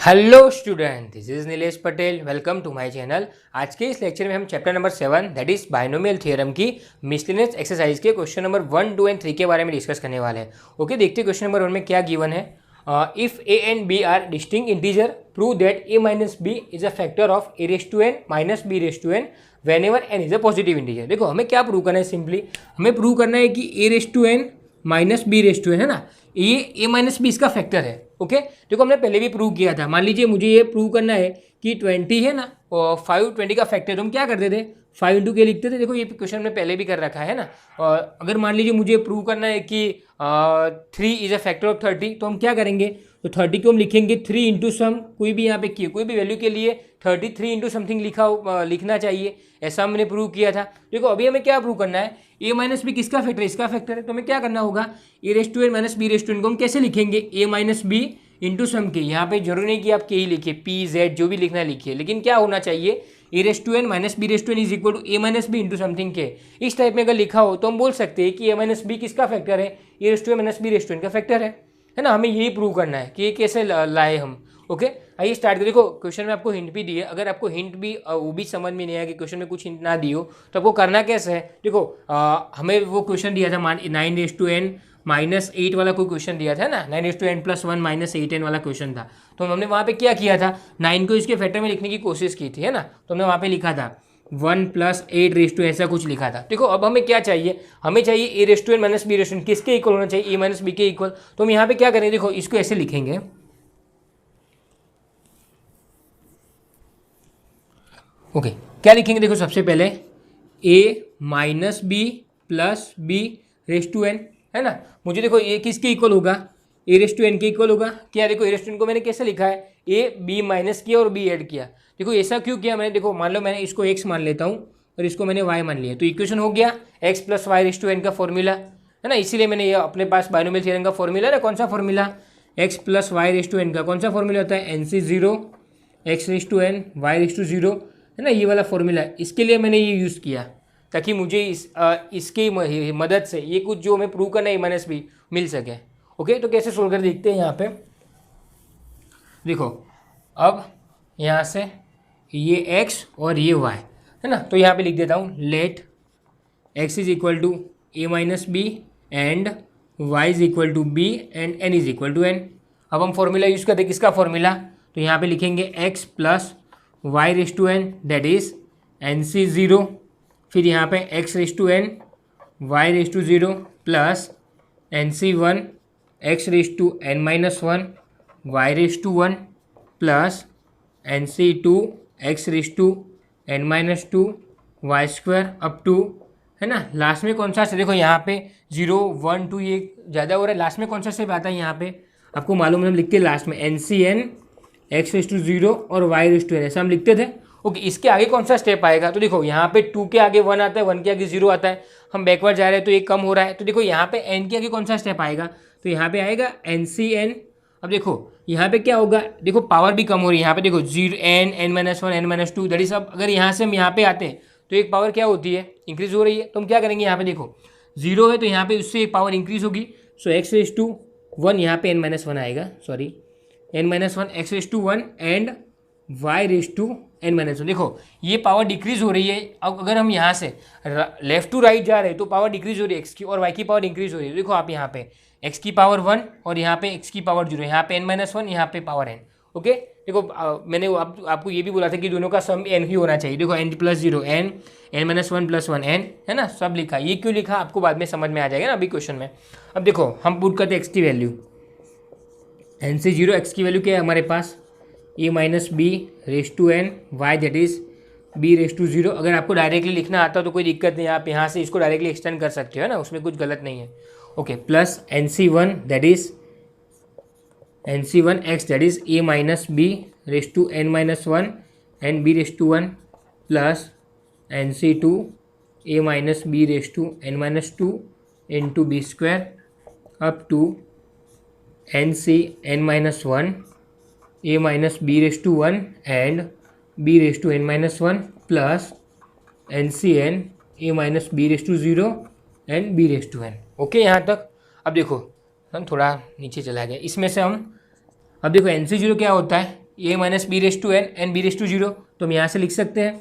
Hello student, this is Nilesh Patel. Welcome to my channel. आज के इस लेक्चर में हम chapter number 7 that is binomial theorem की मिसलेनियस एक्सरसाइज के क्वेश्चन नंबर 1, 2 एंड 3 के बारे में डिस्कस करने वाले हैं। ओके, देखते हैं क्वेश्चन नंबर 1 में क्या गिवन है। If A and B are distinct integer, prove that A minus B is a factor of A raise to N minus B raise to N whenever N is a positive integer. देखो, हमें क्या prove करना है, simply हमें prove करना है कि a raise to N minus B raise to n है ना, ये ए माइनस बी इसका फैक्टर है। ओके, देखो हमने पहले भी प्रूव किया था। मान लीजिए मुझे ये प्रूव करना है कि 20 है ना और 5 20 का फैक्टर, तो हम क्या करते थे, 5 इंटू के लिखते थे। देखो ये क्वेश्चन में पहले भी कर रखा है ना। और अगर मान लीजिए मुझे प्रूव करना है कि 3 इज अ फैक्टर ऑफ 30, तो हम क्या करेंगे, तो 30 को हम लिखेंगे 3 इंटू सम, कोई भी यहाँ पे किए कोई भी वैल्यू के लिए 33 इंटू समथिंग लिखना चाहिए। ऐसा हमने प्रूव किया था। देखो अभी हमें क्या प्रूव करना है, ए माइनस बी किसका फैक्टर है, इसका फैक्टर है। तो हमें क्या करना होगा, a raise to N minus B raise to n को हम कैसे लिखेंगे, a minus b into some k. यहाँ पे जरूरी नहीं कि आप के ही लिखिए, पी जेड जो भी लिखना है लिखिए, लेकिन क्या होना चाहिए, a raise to N minus B raise to n is equal to A minus b into something k. इस टाइप में अगर लिखा हो तो हम बोल सकते हैं कि ए माइनस बी किसका फैक्टर है, a raise to N minus B raise to N का फैक्टर है ना। हमें यही प्रूव करना है कि ये कैसे लाए हम। ओके, आइए स्टार्ट करें। देखो क्वेश्चन में आपको हिंट भी दी है। अगर आपको हिंट भी वो भी समझ में नहीं आया कि क्वेश्चन में कुछ हिंट ना दी हो, तो आपको करना कैसे है। देखो हमें वो क्वेश्चन दिया था 9 रेस टू एन माइनस 8 वाला कोई क्वेश्चन दिया था ना, 9 raise to N plus 1 minus 8 N वाला क्वेश्चन था। तो हमने वहाँ पे क्या किया था, 9 को इसके फैक्टर में लिखने की कोशिश की थी, है ना। तो हमने वहाँ पे लिखा था 1 प्लस 8 रेस टू, ऐसा कुछ लिखा था। देखो अब हमें क्या चाहिए, हमें चाहिए a raise to N minus B raise to n किसके इक्वल होना चाहिए, ए माइनस बी के इक्वल। तो हम यहाँ पे क्या करेंगे, देखो इसको ऐसे लिखेंगे। ओके, क्या लिखेंगे, देखो सबसे पहले a minus B plus b raise to n, है ना। मुझे देखो ये किसके इक्वल होगा, ए रेस टू एन के इक्वल होगा। क्या, देखो ए रेस टू एन को मैंने कैसे लिखा है, ए बी माइनस किया और बी ऐड किया। देखो ऐसा क्यों किया मैंने, देखो मान लो मैंने इसको एक्स मान लेता हूँ और इसको मैंने वाई मान लिया, तो इक्वेशन हो गया X plus Y raise to N का फॉर्मूला, है ना। इसीलिए मैंने ये अपने पास बाइनोमियल थ्योरम का फॉर्मूला है, कौन सा formula, X plus Y raise to N का कौन सा फॉर्मूला होता है, N C 0 X raise to N Y raise to 0, है ना। ये वाला फॉर्मूला है, इसके लिए मैंने ये यूज़ किया ताकि मुझे इसकी मदद से ये कुछ जो हमें प्रूव करना है माइनस भी मिल सके। ओके, तो कैसे सोल्व कर देखते हैं। यहाँ पे देखो, अब यहाँ से ये x और ये y, है ना। तो यहाँ पे लिख देता हूँ, let x is equal to A minus B and y is equal to B and n is equal to n। अब हम फॉर्मूला यूज़ करते हैं, किसका फॉर्मूला, तो यहाँ पे लिखेंगे x plus Y raise to N that is N C 0, फिर यहाँ पे x raise to N Y raise to 0 plus N C 1 X raise to N minus 1 Y raise to 1 plus N C 2 X raise to N minus 2 Y square up to, है ना। Last में कौन सा, देखो यहाँ पे 0 1 2 ये ज़्यादा हो रहा है, लास्ट में कौन सा स्टेप आता है, यहाँ पे आपको मालूम है हम लिखते हैं लास्ट में N C N X raise to 0 और वाई रेस टू एन, ऐसा हम लिखते थे। ओके, इसके आगे कौन सा स्टेप आएगा, तो देखो यहाँ पे 2 के आगे 1 आता है, 1 के आगे 0 आता है, हम बैकवर्ड जा रहे हैं तो ये कम हो रहा है। तो देखो यहाँ पे n के आगे कौन सा स्टेप आएगा, तो यहाँ पे आएगा एन सी एन। अब देखो यहाँ पे क्या होगा, देखो पावर भी कम हो रही है, यहाँ पे देखो 0 N N minus 1 N minus 2 that is. अब अगर यहाँ से हम यहाँ पे आते हैं तो एक पावर क्या होती है, इंक्रीज हो रही है। तो हम क्या करेंगे, यहाँ पे देखो 0 है तो यहाँ पे उससे एक पावर इंक्रीज होगी, सो एक्स रेस टू 1, यहाँ पे एन माइनस 1 आएगा, sorry N minus 1 X raise to 1 and Y raise to N minus 1। देखो ये पावर डिक्रीज हो रही है। अब अगर हम यहाँ से लेफ्ट टू राइट जा रहे हैं तो पावर डिक्रीज हो रही है एक्स की, और वाई की पावर इंक्रीज हो रही है। देखो आप यहाँ पे एक्स की पावर 1 और यहाँ पे एक्स की पावर 0, यहाँ पे एन माइनस 1, यहाँ पे पावर एन। ओके, देखो मैंने आपको ये भी बोला था कि दोनों का सम एन ही होना चाहिए। देखो N plus 0 N, N minus 1 plus 1 N, है ना, सब लिखा। ये क्यों लिखा आपको बाद में समझ में आ जाएगा ना अभी क्वेश्चन में। अब देखो हम पुट करते हैं एक्स की वैल्यू, एन से 0 एक्स की वैल्यू क्या है हमारे पास, a minus B raise to N y that is b raise to 0। अगर आपको डायरेक्टली लिखना आता तो कोई दिक्कत नहीं, आप यहाँ से इसको डायरेक्टली एक्सटेंड कर सकते हो ना, उसमें कुछ गलत नहीं है। Okay, plus N C 1 that is N C 1 X that is A minus B raise to N minus 1 and B raise to 1 plus N C 2 A minus B raise to N minus 2 into B square up to N C N minus 1 a minus B raise to 1 and b raise to n minus 1 plus N C N a minus B raise to 0 and b raise to n। Okay, यहाँ तक। अब देखो हम थोड़ा नीचे चला गया, इसमें से हम अब देखो एन सी 0 क्या होता है, ए minus B raise to n n b raise to zero, तो हम यहाँ से लिख सकते हैं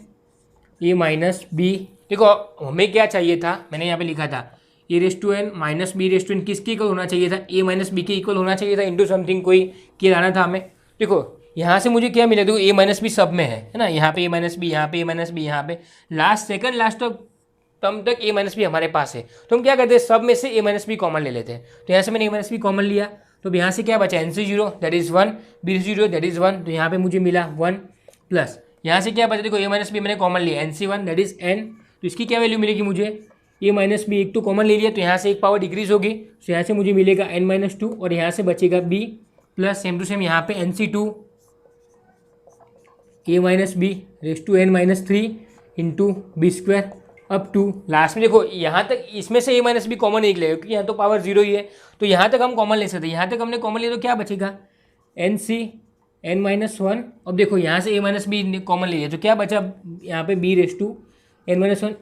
ए माइनस बी। देखो हमें क्या चाहिए था, मैंने यहाँ पे लिखा था a raise to N minus B raise to n किसके इक्वल होना चाहिए था, ए माइनस बी के इक्वल होना चाहिए था, इंटू समथिंग कोई के लाना था हमें। देखो यहाँ से मुझे क्या मिला, देखो ए माइनस बी सब में है ना, यहाँ पे ए माइनस बी, यहाँ पे ए माइनस बी, यहाँ पे लास्ट सेकंड लास्ट टर्म तक ए माइनस बी हमारे पास है। तो हम क्या करते हैं, सब में से ए माइनस बी कॉमन ले लेते हैं। तो यहाँ से मैंने ए माइनस बी कॉमन लिया, तो अब यहाँ से क्या बचा, N C zero that is one, B zero that is one, तो यहाँ पे मुझे मिला वन प्लस यहाँ से क्या बचा, देखो ए माइनस बी मैंने कॉमन लिया, N C one that is N, तो इसकी क्या वैल्यू मिलेगी मुझे, ए माइनस बी एक तो कॉमन ले लिया, तो यहाँ से एक पावर डिक्रीज होगी, तो यहाँ से मुझे मिलेगा एन माइनस टू, और यहाँ से बचेगा B plus same to same यहाँ पे N C two A minus B raise to N minus three into B square up to last में। देखो यहाँ तक इसमें से ए माइनस बी कॉमन एक लेगा, क्योंकि यहाँ तो पावर जीरो ही है, तो यहाँ तक हम कॉमन ले सकते हैं। यहाँ तक हमने कॉमन लिया तो क्या बचेगा, एन सी एन माइनस वन। अब देखो यहाँ से ए माइनस बी कॉमन ले लिया, तो क्या बचा यहाँ पे B raise to N minus one.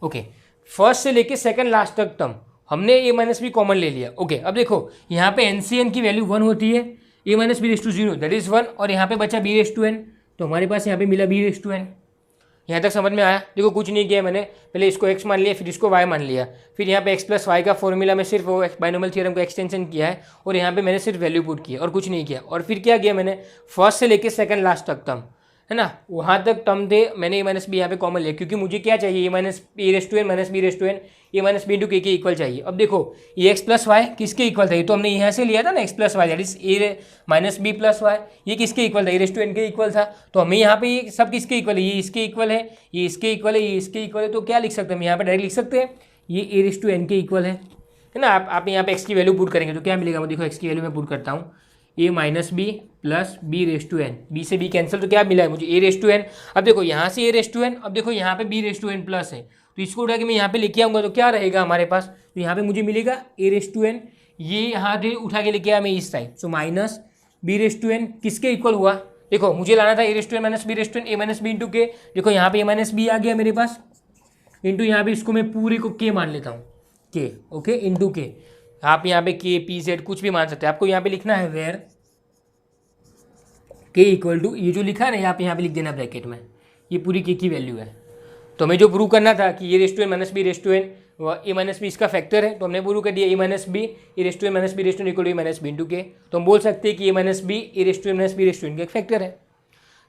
Okay, first से लेके सेकंड लास्ट तक टर्म हमने ए माइनस बी कॉमन ले लिया। ओके, अब देखो यहाँ पे एन सी एन की वैल्यू वन होती है, ए minus B raise to zero that is one, और यहाँ पे बचा बी रेस टू एन, तो हमारे पास यहाँ पे मिला बी रेस टू एन। यहाँ तक समझ में आया। देखो कुछ नहीं किया मैंने, पहले इसको x मान लिया, फिर इसको y मान लिया, फिर यहाँ पे x प्लस वाई का फॉर्मूला में सिर्फ वो बाइनोमियल थ्योरम का एक्सटेंशन किया है, और यहाँ पे मैंने सिर्फ वैल्यू पुट किया और कुछ नहीं किया। और फिर क्या किया मैंने, फर्स्ट से लेके सेकंड लास्ट तक टर्म है ना, वहाँ तक टर्म थे, मैंने ए माइनस बी यहाँ पे कॉमन लिया, क्योंकि मुझे क्या चाहिए, a minus B raise to N minus B raise to n a minus b into k equal चाहिए। अब देखो ये एक्स प्लस वाई किसके इक्वल था, ये तो हमने यहाँ से लिया था ना, x plus y that is A minus B plus y, ये किसके इक्वल था, ए रेस टू एन के इक्वल था। तो हमें यहाँ पे ये सब किसके इक्वल है, ये इसके इक्वल है, ये इसके इक्वल है, ये इसके इक्वल है, तो क्या लिख सकते हैं हम यहाँ पे डायरेक्ट लिख सकते हैं ये ए रेस टू एन के इक्वल है ना। आप यहाँ पे एक्स की वैल्यू पुट करेंगे तो क्या मिलेगा, मैं देखो एक्स की वैल्यू मैं पुट करता हूँ, a minus B plus b raise to n, b से बी कैंसिल, तो क्या मिला है मुझे ए रेस टू एन। अब देखो यहाँ से ए रेस टू एन, अब देखो यहाँ पे B raise to N plus है, तो इसको उठा के मैं यहाँ पे लेके आऊँगा तो क्या रहेगा हमारे पास, तो यहाँ पे मुझे मिलेगा ए रेस टू एन, ये यहाँ से उठा के लेके आया मैं इस side, so minus B raise to n किसके इक्वल हुआ, देखो मुझे लाना था a raise to N minus B raise to n, a minus b into k, देखो यहाँ पे ए माइनस बी आ गया मेरे पास, इंटू यहाँ पे इसको मैं पूरे को के मान लेता हूँ, के ओके इंटू के, आप यहाँ पे के पी जेड कुछ भी मान सकते हैं, आपको यहाँ पे लिखना है वेयर के इक्वल टू, ये जो लिखा है ना यहाँ पे लिख देना ब्रैकेट में, ये पूरी के की वैल्यू है। तो हमें जो प्रूव करना था कि ये raise to N minus B raise to n a minus b इसका फैक्टर है, तो हमने प्रूव कर दिया a minus b a raise to N minus B raise to n equal to A minus b into k, तो हम बोल सकते हैं कि a minus b a raise to N minus B raise to N का एक factor है।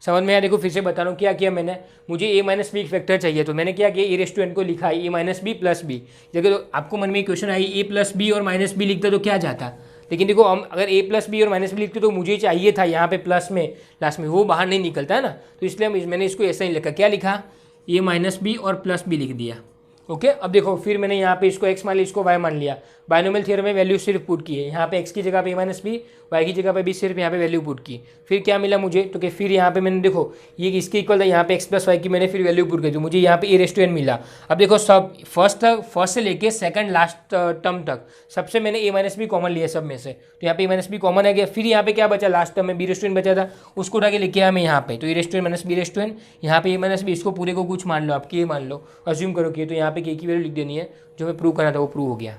समझ में आया। देखो फिर से बता रहा हूँ क्या किया मैंने, मुझे ए माइनस बी फैक्टर चाहिए, तो मैंने क्या किया ए रेस टू एन को लिखा है ए माइनस बी प्लस बी, जगह तो आपको मन में क्वेश्चन आई ए प्लस बी और माइनस बी लिखता तो क्या जाता, लेकिन देखो हम अगर ए प्लस बी और माइनस बी लिखते तो मुझे चाहिए था यहाँ पे प्लस में लास्ट में, वो बाहर नहीं निकलता है ना, तो इसलिए मैंने इसको ऐसा ही लिखा, क्या लिखा ए माइनस बी और प्लस बी लिख दिया। ओके, अब देखो फिर मैंने यहाँ पे इसको x मान लिया, इसको y मान लिया, बाइनोमियल थ्योरम में वैल्यू सिर्फ पुट की है, यहाँ पे x की जगह पे a माइनस बी, y की जगह पे b सिर्फ यहाँ पे वैल्यू पुट की, फिर क्या मिला मुझे, तो कि फिर यहाँ पे मैंने देखो ये इसके इक्वल था, यहाँ पे x प्लस वाई की मैंने फिर वैल्यू पुट की, तो मुझे यहाँ पे ए रेस टू एन मिला। अब देखो सब फर्स्ट से लेके सेकंड लास्ट टर्म तक सबसे मैंने ए माइनस बी कॉमन लिया सब में से, तो यहाँ पे ए माइनस बी कॉमन आ गया, फिर यहाँ पे क्या बचा लास्ट टर्म में बी रेस टू एन बचा था, उसको उठा के लेके आया मैं यहाँ पे, तो a raise to N minus B raise to n, यहाँ पे ए माइनस बी, इसको पूरे को कुछ मान लो, आप के मान लो, अज्यूम करो कि, तो यहाँ पे के की वैल्यू लिख देनी है, जो मैं प्रूव करना था वो प्रूव हो गया।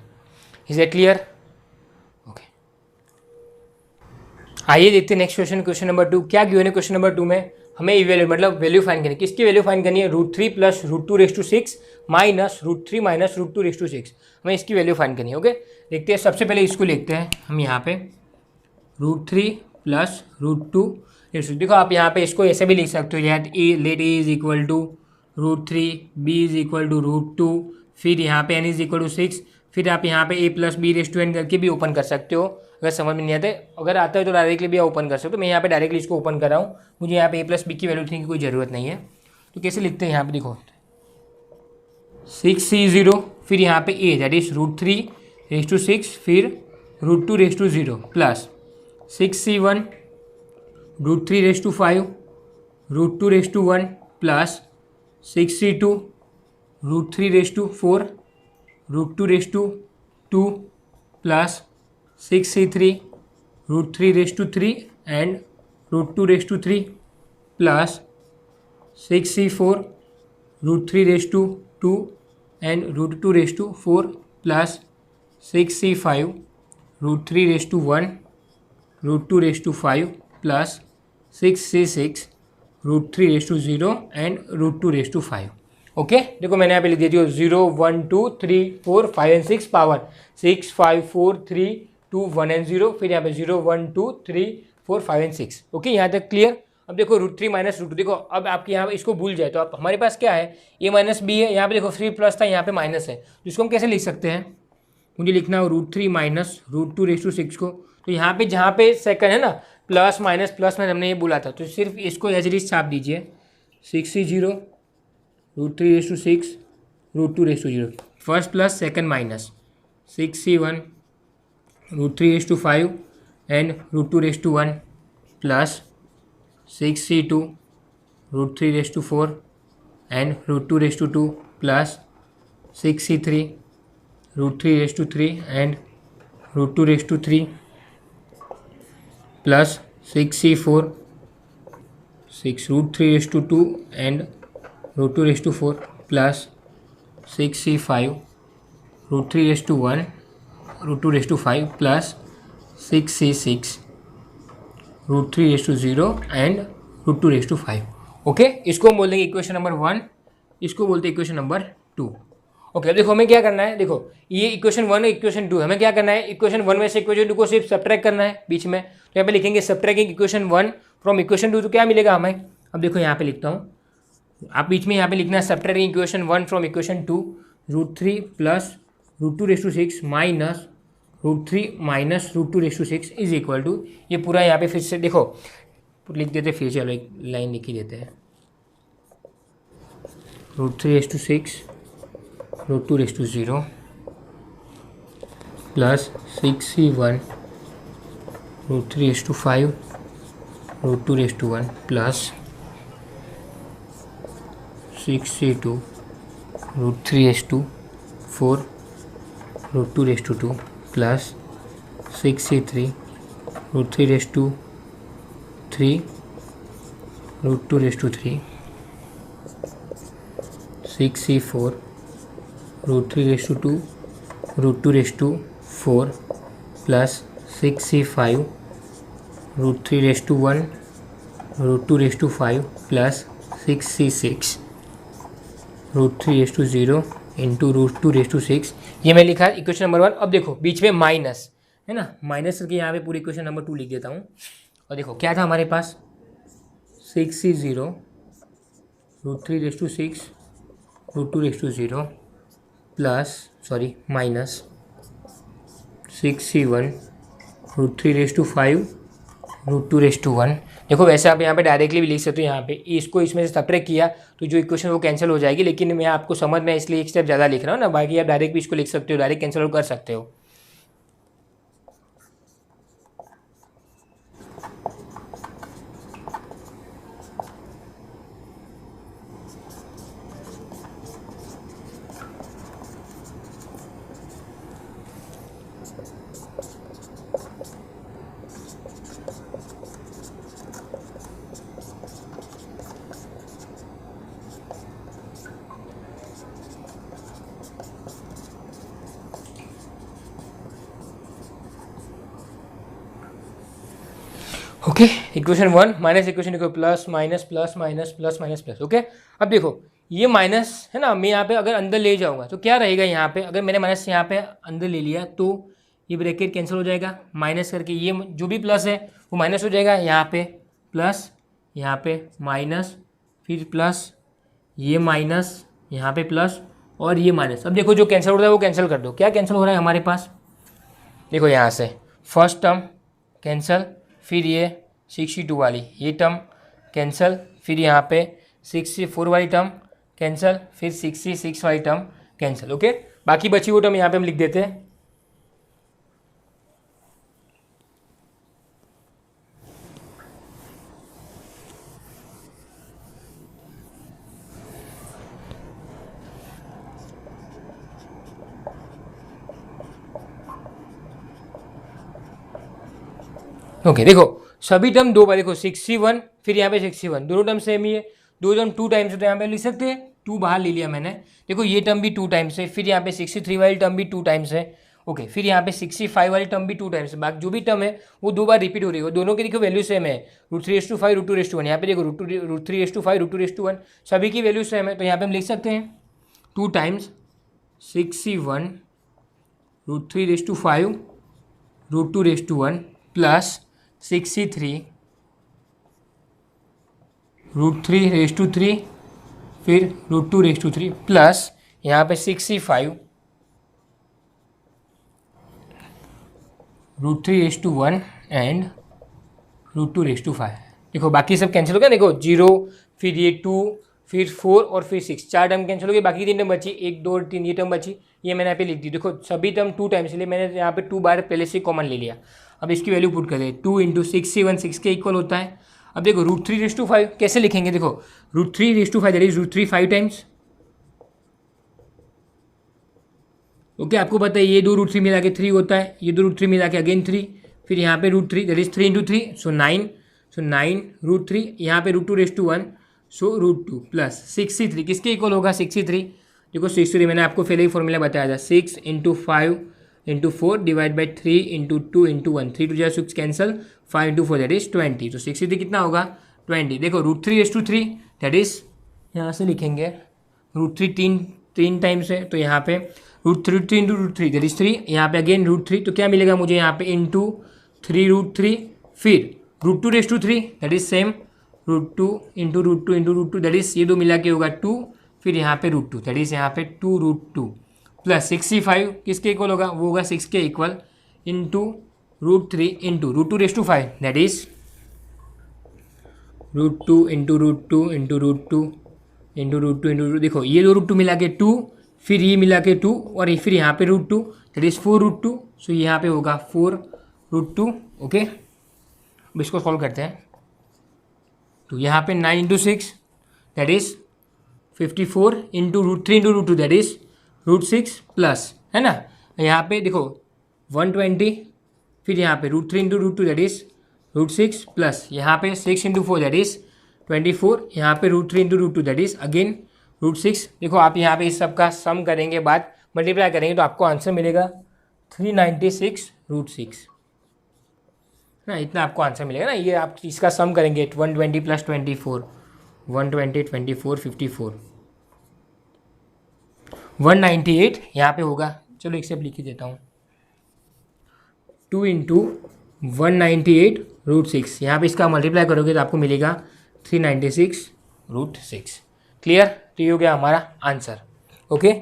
Is it clear? ओके, आइए देखते हैं नेक्स्ट क्वेश्चन, क्वेश्चन नंबर 2। क्या गिवन है क्वेश्चन नंबर 2 में, हमें इवेल्यूएट मतलब वैल्यू फाइंड करनी है, किसकी वैल्यू फाइंड करनी है, root three plus root two raise to six minus root three minus root two raise to six, हमें इसकी वैल्यू फाइंड करनी है। ओके, देखते हैं, सबसे पहले इसको लिखते हैं हम यहाँ पे root three plus root two raise to, देखो आप यहाँ पे इसको ऐसे भी लिख सकते हो, यार a let a is equal to root three, b is equal to root two, फिर यहाँ पे n is equal to six, फिर आप यहाँ पे a plus b raise to n करके भी ओपन कर सकते हो, अगर समझ में नहीं आता है, अगर आता है तो डायरेक्टली भी ओपन कर सकते हो। मैं यहाँ पे डायरेक्टली इसको ओपन कर रहा हूँ, मुझे यहाँ पे a प्लस बी की वैल्यू लिखने की कोई ज़रूरत नहीं है। तो कैसे लिखते हैं यहाँ पे, देखो 6c0, फिर यहाँ पे a that is root three raise to six, फिर root two raise to zero plus 6c1 root three raise to five root two raise to one plus 6c2 root three raise to four root two raise to two plus 6c3 root three raise to three and root two raise to three plus 6c4 root three raise to two and root two raise to four plus 6c5 root three raise to one root two raise to five plus 6c6√3⁵ and √2⁵5। Okay, देखो मैंने यहाँ पे लिख दिया 0 1 2 3 4 5 and 6 power 6 5 4 3 2 1 and 0, फिर यहाँ पे 0 1 2 3 4 5 and 6। Okay, यहाँ तक क्लियर। अब देखो √3 माइनस √2, देखो अब आपके यहाँ इसको भूल जाए तो आप हमारे पास क्या है, a माइनस बी है। यहाँ पे देखो 3 प्लस था, यहाँ पे माइनस है, तो इसको हम कैसे लिख सकते हैं, मुझे लिखना है √3 माइनस √2⁵ को। तो यहाँ पे जहाँ पे सेकंड है ना, प्लस माइनस हमने ये बोला था, तो सिर्फ इसको एज इट इज छाप दीजिए, 6c0 √3⁵ √2⁵, first plus second minus 6c1 √3⁵5 and √2⁵1 plus 6c2 √3⁵4 and √2⁵2 plus 6c3 √3⁵3 and √2⁵3 plus 6c4 √3⁵2 and √2⁵4 plus 6c5 √3⁵1 √2⁵5 plus 6c6 √3⁵0 and √2⁵5। Okay, इसको हम बोल देंगे इक्वेशन नंबर 1, इसको बोलते हैं इक्वेशन नंबर 2। ओके, अब देखो हमें क्या करना है, देखो ये इक्वेशन 1 और इक्वेशन 2, हमें क्या करना है, इक्वेशन 1 में से इक्वेशन 2 को सिर्फ सब्ट्रैक्ट करना है बीच में। तो यहाँ पे लिखेंगे सब्ट्रैक्टिंग इक्वेशन 1 फ्रॉम इक्वेशन 2, तो क्या मिलेगा हमें, अब देखो यहाँ पे लिखता हूँ, आप बीच में यहाँ पे लिखना है subtracting equation 1 from equation 2, √3 plus √2⁵6 minus √3 minus √2⁵6 is equal to, ये पूरा यहाँ पे फिर से देखो लिख देते, फिर चलो एक लाइन लिख ही देते हैं, √3⁵6 √2⁵0 plus 6c1 √3⁵5 √2⁵1 plus 6c2 √3⁵4 √2⁵2 plus 6c3 √3⁵3 √2⁵3 6c4 √3⁵2 √2⁵4 plus 6c5 √3⁵1 √2⁵5 plus 6c6 √3⁵0 into √2⁵6, ये मैं लिखा इक्वेशन नंबर 1। अब देखो बीच में माइनस है ना, माइनस करके यहाँ पे पूरी इक्वेशन नंबर 2 लिख देता हूँ। और देखो क्या था हमारे पास, 6c0 √3⁵6 √2⁵0 प्लस माइनस 6c1 √3⁵5 √2⁵1। देखो वैसे आप यहाँ पे डायरेक्टली भी लिख सकते हो, यहाँ पे इसको इसमें से सब्ट्रैक्ट किया तो जो इक्वेशन वो कैंसिल हो जाएगी, लेकिन मैं आपको समझ में इसलिए एक स्टेप ज़्यादा लिख रहा हूँ ना, बाकी आप डायरेक्ट भी इसको लिख सकते हो, डायरेक्ट कैंसिल कर सकते हो। ओके, इक्वेशन 1 माइनस इक्वेशन को plus minus plus minus plus minus plus. Okay, अब देखो ये माइनस है ना, मैं यहाँ पे अगर अंदर ले जाऊँगा तो क्या रहेगा, यहाँ पे अगर मैंने माइनस यहाँ पे अंदर ले लिया तो ये ब्रैकेट कैंसिल हो जाएगा, माइनस करके ये जो भी प्लस है वो माइनस हो जाएगा, यहाँ पे प्लस यहाँ पे माइनस फिर प्लस ये माइनस यहाँ पे प्लस और ये माइनस। अब देखो जो कैंसिल हो रहा है वो कैंसिल कर दो, क्या कैंसिल हो रहा है हमारे पास, देखो यहाँ से फर्स्ट टर्म कैंसिल, फिर ये 62 वाली ये टर्म कैंसिल, फिर यहाँ पे 64 वाली टर्म कैंसिल, फिर 66 वाली टर्म कैंसिल। ओके, बाकी बची वो टर्म यहाँ पे हम लिख देते हैं। ओके, देखो सभी टर्म दो बार, देखो 61 फिर यहाँ पे 61, दोनों टर्म सेम ही है, दो टर्म 2 टाइम्स है तो यहाँ पे लिख सकते हैं 2 बाहर ले लिया मैंने। देखो ये टर्म भी 2 टाइम्स है, फिर यहाँ पे 63 वाली टर्म भी 2 टाइम्स है, ओके, फिर यहाँ पे 65 वाली टर्म भी 2 टाइम्स, बाकी जो भी टर्म है वो 2 बार रिपीट हो रही है, दोनों की देखो वैल्यू सेम है, √3/5 √2/1। यहाँ पे देखो √3/5 √2/1, सभी की वैल्यू सेम है, तो यहाँ पे हम लिख सकते हैं 2 टाइम्स 61 √3/5 √2/1 प्लस 63 √3/3 फिर √2/3 प्लस यहाँ पे 65 √3/1 एंड √2/5। देखो बाकी सब कैंसिल हो गया, देखो 0 फिर ये 2 फिर 4 और फिर 6, 4 टर्म कैंसिल हो गए, बाकी 3 टर्म बची, 1 2 3 ये टर्म बची, ये मैंने यहाँ पे लिख दी। देखो सभी टर्म 2 टाइम्स, इसलिए मैंने यहाँ पे 2 बार पहले से कॉमन ले लिया। अब इसकी वैल्यू पुट कर दे, 2 × 61 6 के इक्वल होता है। अब देखो √3/5 कैसे लिखेंगे, देखो √3/5 दैट इज √3 5 टाइम्स। ओके, आपको पता है ये 2 √3 मिला के 3 होता है, ये 2 √3 मिला के अगेन 3, फिर यहाँ पे √3 दैट इज 3 × 3 सो 9, सो 9 √3, यहाँ पे √2/1 सो √2 प्लस 63 किसके इक्वल होगा 63। देखो 63 मैंने आपको पहले ही फॉर्मूला बताया था, 6 × 5 × 4 divide by 3 × 2 × 1, 3 2 6 cancel, 5 × 4 that is 20, तो 63 कितना होगा 20। देखो √3/3 दैट इज यहाँ से लिखेंगे √3 तीन टाइम्स है, तो यहाँ पे √3 × √3 दैट इज 3, यहाँ पे अगेन √3, तो क्या मिलेगा मुझे यहाँ पे इंटू 3√3 फिर √2/3 that is same √2 × √2 × √2 that is ये 2 मिला के होगा 2, फिर यहाँ पे √2 दैट इज यहाँ पे 2√2 प्लस 65 किसके इक्वल होगा, वो होगा 6 के equal, into √3 × √2/5 that is √2 × √2 × √2 into √2 देखो ये 2 √2 मिला के 2, फिर ये मिला के 2 और फिर यहाँ पे √2 दैट इज 4√2, सो यहाँ पे होगा 4√2। ओके, अब इसको सॉल्व करते हैं, तो यहाँ पे 9 × 6 that is 54 into √3 × √2 that is √6 plus, है ना, यहाँ पे देखो 120, फिर यहाँ पे √3 × √2 दैट इज √6 प्लस यहाँ पे 6 × 4 दैट इज 24, यहाँ पे √3 × √2 दैट इज अगेन √6। देखो आप यहाँ पे इस सब का सम करेंगे, बाद मल्टीप्लाई करेंगे तो आपको आंसर मिलेगा 396 √6 ना, इतना आपको आंसर मिलेगा ना। ये आप इसका सम करेंगे 120 + 24 120 24 54 198 यहाँ पे होगा। चलो एक स्टेप लिख ही देता हूँ, 2 × 198 √6, यहाँ पे इसका मल्टीप्लाई करोगे तो आपको मिलेगा 396 √6। क्लियर, तो ये हो गया हमारा आंसर। ओके,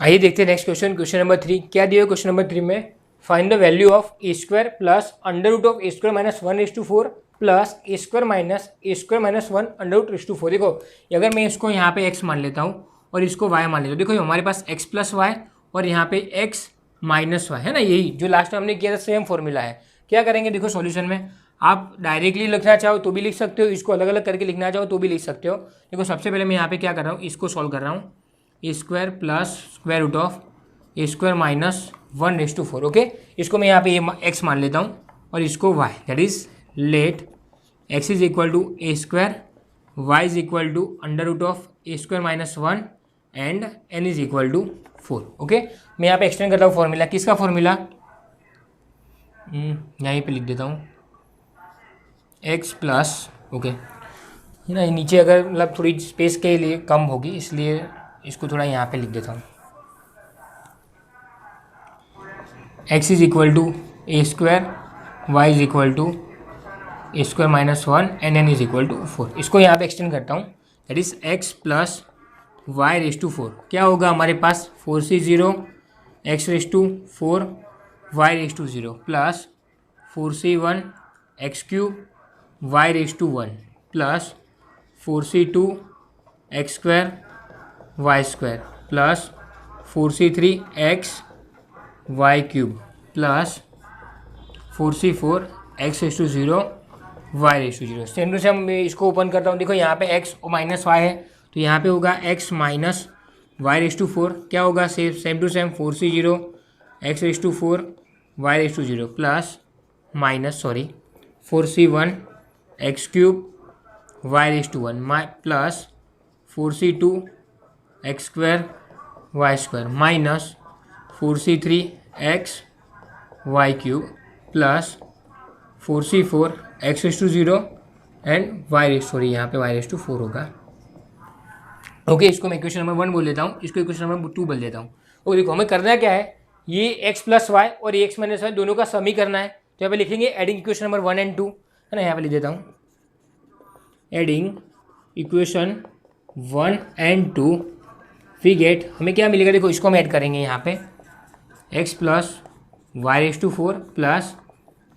आइए देखते हैं नेक्स्ट क्वेश्चन, क्वेश्चन नंबर 3। क्या दिया क्वेश्चन नंबर 3 में, find the value of a² plus √(a² - 1/4 plus a² - a² - 1 √(4)। देखो अगर मैं इसको यहाँ पे x मान लेता हूँ और इसको y मान लेता हूँ, देखो हमारे पास x + y और यहाँ पे x - y है ना, यही जो लास्ट टाइम हमने किया था सेम फॉर्मूला है। क्या करेंगे, देखो सॉल्यूशन में आप डायरेक्टली लिखना चाहो तो भी लिख सकते हो, इसको अलग अलग करके लिखना चाहो तो भी लिख सकते हो। देखो सबसे पहले मैं यहाँ पे क्या कर रहा हूँ, इसको सॉल्व कर रहा हूँ, a² प्लस √(a² - 1/4। ओके, इसको मैं यहाँ पे ये x मान लेता हूँ और इसको y, that is let x is equal to a², y is equal to √(a² - 1 and n is equal to 4। Okay, मैं यहाँ पे एक्सटेंड करता हूँ फॉर्मूला, किसका फॉर्मूला, यहीं पे लिख देता हूँ x प्लस, ओके ना, नीचे अगर मतलब थोड़ी स्पेस के लिए कम होगी इसलिए इसको थोड़ा यहाँ पे लिख देता हूँ, x is equal to a², y is equal to a² - 1 and n is equal to 4। इसको यहाँ पे एक्सटेंड करता हूँ, that is x plus y⁴ क्या होगा हमारे पास 4c0 x⁴ y⁴ plus 4c1 x³ y⁴ plus 4c2 x² y² plus 4c3 x y³ plus 4c4 x⁴ y⁴। Same to same मैं इसको ओपन करता हूँ, देखो यहाँ पे x और -y है तो यहाँ पे होगा x माइनस y⁴ क्या होगा, same to same 4c0 x⁴ y⁴ plus minus 4c1 x³ y⁴ plus 4c2 x² y² minus 4c3 X Y cube plus 4c4 X raise to 0 and Y raise, sorry यहाँ पे Y raise to 4 होगा। Okay, इसको मैं equation number 1 बोल देता हूँ, इसको equation number 2 बोल देता हूँ। और देखो हमें करना क्या है, ये एक्स प्लस वाई और ये एक्स माइनस वाई दोनों का सम ही करना है। तो यहाँ पे लिखेंगे एडिंग इक्वेशन नंबर 1 एंड 2, है ना, यहाँ पे लिख देता हूँ adding equation 1 and 2 we get, हमें क्या मिलेगा, देखो इसको हम ऐड करेंगे यहाँ पे X plus Y raise to 4 plus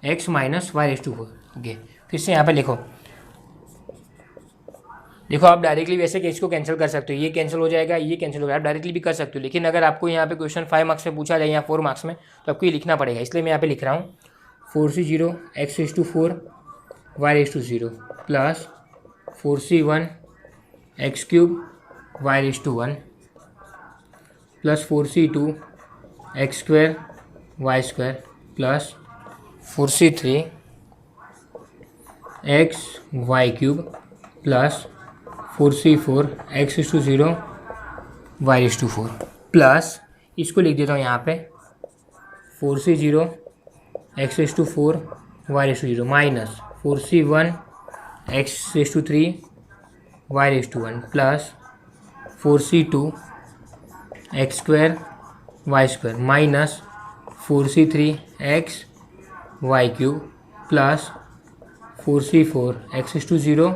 X minus Y raise to 4। Okay, फिर से यहाँ पे लिखो, देखो आप डायरेक्टली वैसे केस को कैंसिल कर सकते हो, ये कैंसिल हो जाएगा, ये कैंसिल हो जाएगा, आप डायरेक्टली भी कर सकते हो। लेकिन अगर आपको यहाँ पे क्वेश्चन 5 मार्क्स में पूछा जाए या 4 मार्क्स में, तो आपको ये लिखना पड़ेगा, इसलिए मैं यहाँ पे लिख रहा हूँ 4c0 X raise to 4 Y raise to 0 plus 4c1 X cube Y raise to 1 plus 4c2 X square Y square plus 4c3 X Y cube plus 4c4 X raise to 0 Y raise to 4 plus, इसको लिख देता हूँ यहाँ पे 4c0 X raise to 4 Y raise to 0 minus 4c1 X raise to 3 Y raise to 1 plus 4c2 X square Y square minus 4c3 X Y cube plus 4c4 X raise to 0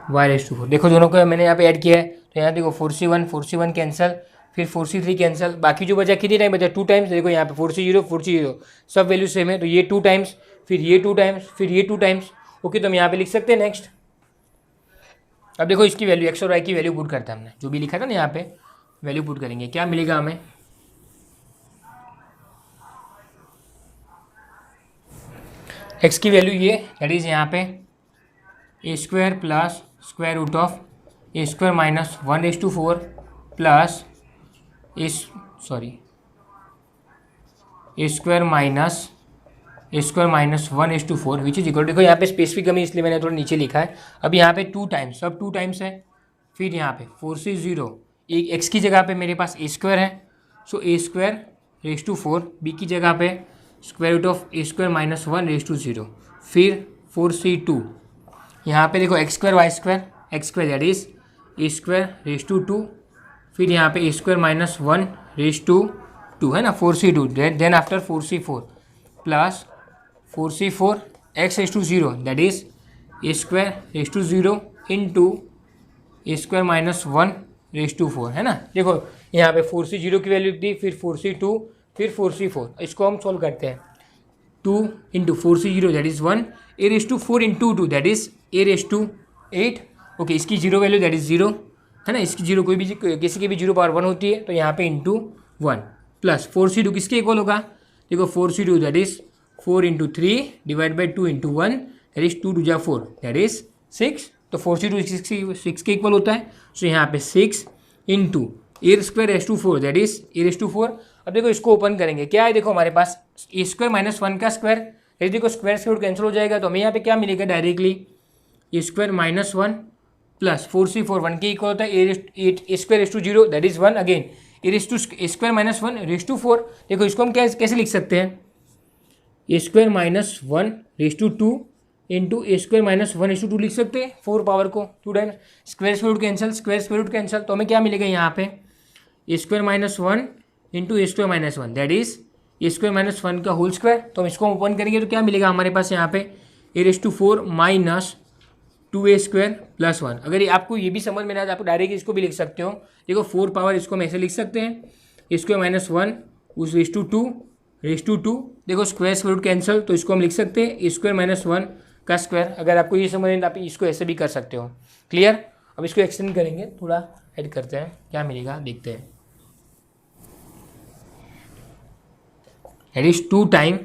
Y raise to 4। देखो दोनों को मैंने यहाँ पे add किया है, तो यहाँ देखो 4c1 कैंसिल, फिर 4c3 कैंसिल, बाकी जो बचा कितनी टाइम बचा 2 टाइम्स। देखो यहाँ पे 4c0 सब वैल्यू सेम है, तो ये 2 टाइम्स, फिर ये 2 टाइम्स, फिर ये 2 टाइम्स। ओके, तो हम यहाँ पे लिख सकते हैं नेक्स्ट। अब देखो इसकी वैल्यू एक्स और वाई की वैल्यू पुट करता है हमने, जो भी लिखा था ना यहाँ पे वैल्यू पुट करेंगे, क्या मिलेगा हमें, एक्स की वैल्यू ये दैट इज यहाँ पे a square plus square root of A square minus 1/4 plus a square minus 1/4 which is equal, देखो यहाँ पे स्पेसिफिक कमी इसलिए मैंने थोड़ा नीचे लिखा है। अब यहाँ पे 2 टाइम्स, सब 2 टाइम्स है, फिर यहाँ पे 4c0 एक एक्स की जगह पे मेरे पास ए स्क्वायर है, so A square raise to 4, B की जगह पे square root of A square minus 1/0, फिर 4c2 यहाँ पे देखो X square Y square, X square that is A square raise to 2, फिर यहाँ पे ए स्क्वायर माइनस 1/2 है ना 4c2, then after 4c4 plus 4c4 X raise to 0 that is A square raise to 0 into A square minus 1/4 है ना। देखो यहाँ पे 4c0 की वैल्यू दी, फिर 4c2, फिर 4c4, इसको हम सॉल्व करते हैं। 2 into 4c0 that is 1, a raise to 4 into 2 that is a raise to 8। Okay, इसकी जीरो वैल्यू दैट इज 0 है ना, इसकी जीरो कोई भी किसी की भी 0 पावर 1 होती है, तो यहाँ पे इंटू 1 प्लस 4c2 किसके इक्वल होगा, देखो 4c2 that is 4 into 3 divide by 2 into 1 that is 2 2 4 that is 6, तो 4c2 6 के इक्वल होता है। सो यहाँ पे 6 into A square raise to 4 that is a raise to 4। अब देखो इसको ओपन करेंगे, क्या है, देखो हमारे पास ए स्क्वायर माइनस 1 का स्क्वायर, यदि देखो स्क्वायर से कैंसिल हो जाएगा, तो हमें यहाँ पे क्या मिलेगा directly a square minus 1 plus 4c4 1 के इक्वल होता है a square raise to 0 that is 1 again a raise to square minus 1 raise to 4। देखो इसको हम कैसे लिख सकते हैं, a square minus 1 raise to 2 into A square minus 1/2 लिख सकते हैं, 4 पावर को 2 times, square root cancel, square root cancel, तो हमें क्या मिलेगा यहाँ पे a square minus 1 into A square minus 1 that is A square minus 1 का होल स्क्वायर। तो हम इसको ओपन करेंगे तो क्या मिलेगा हमारे पास यहाँ पे a raise to 4 minus 2a square plus 1। अगर ये आपको ये भी समझ में ना आए, आप डायरेक्ट इसको भी लिख सकते हो, देखो 4 पावर इसको हम ऐसे लिख सकते हैं, ए स्क्वायर माइनस 1 उस रेस टू 2, देखो स्क्वायर रूट कैंसिल, तो इसको हम लिख सकते हैं ए स्क्वायर माइनस 1 का स्क्वायर। अगर आपको ये समझ में आप इसको ऐसे भी कर सकते हो, क्लियर। अब इसको एक्सटेंड करेंगे, थोड़ा ऐड करते हैं, क्या मिलेगा देखते हैं, that is 2 time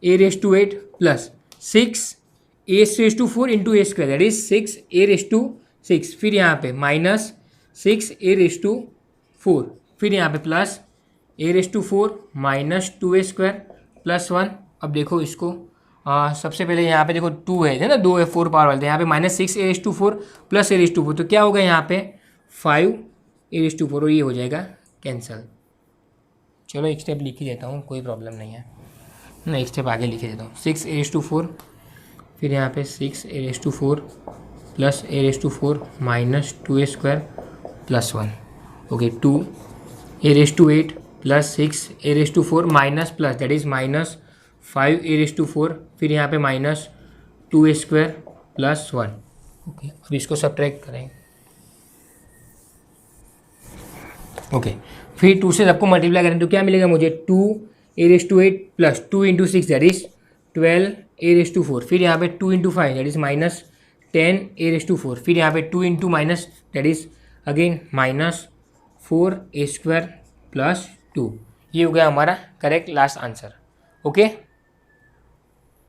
a raise to 8 plus 6 a raise to 4 into A square that is 6 a raise to 6, फिर यहाँ पे माइनस 6 ए रेस टू 4, फिर यहाँ पे plus a raise to 4 minus 2a square plus 1। अब देखो इसको सबसे पहले यहाँ पे देखो 2 है ना, 2 है 4 पावर वाले, यहाँ पे minus 6 a raise to 4 plus a raise to 4, तो क्या होगा यहाँ पे 5 ए रेस टू 4 और ये हो जाएगा कैंसल। चलो एक स्टेप लिख ही देता हूँ, कोई प्रॉब्लम नहीं है ना, एक स्टेप आगे लिख ही देता हूँ। 6a⁴, फिर यहाँ पे 6a⁴ plus a⁴ minus 2a² plus 1। Okay, 2a⁸ plus 6a⁴ minus plus that is minus 5a⁴, फिर यहाँ पे माइनस 2a² प्लस 1। ओके, अब इसको सब्ट्रैक्ट करेंगे। ओके, फिर 2 से सबको मल्टीप्लाई करें तो क्या मिलेगा मुझे, 2a⁸ plus 2 × 6 that is 12a⁴, फिर यहाँ पे 2 × 5 दैट इज माइनस 10a⁴, फिर यहाँ पे 2 × minus that is again minus 4a² plus 2। ये हो गया हमारा करेक्ट लास्ट आंसर। ओके।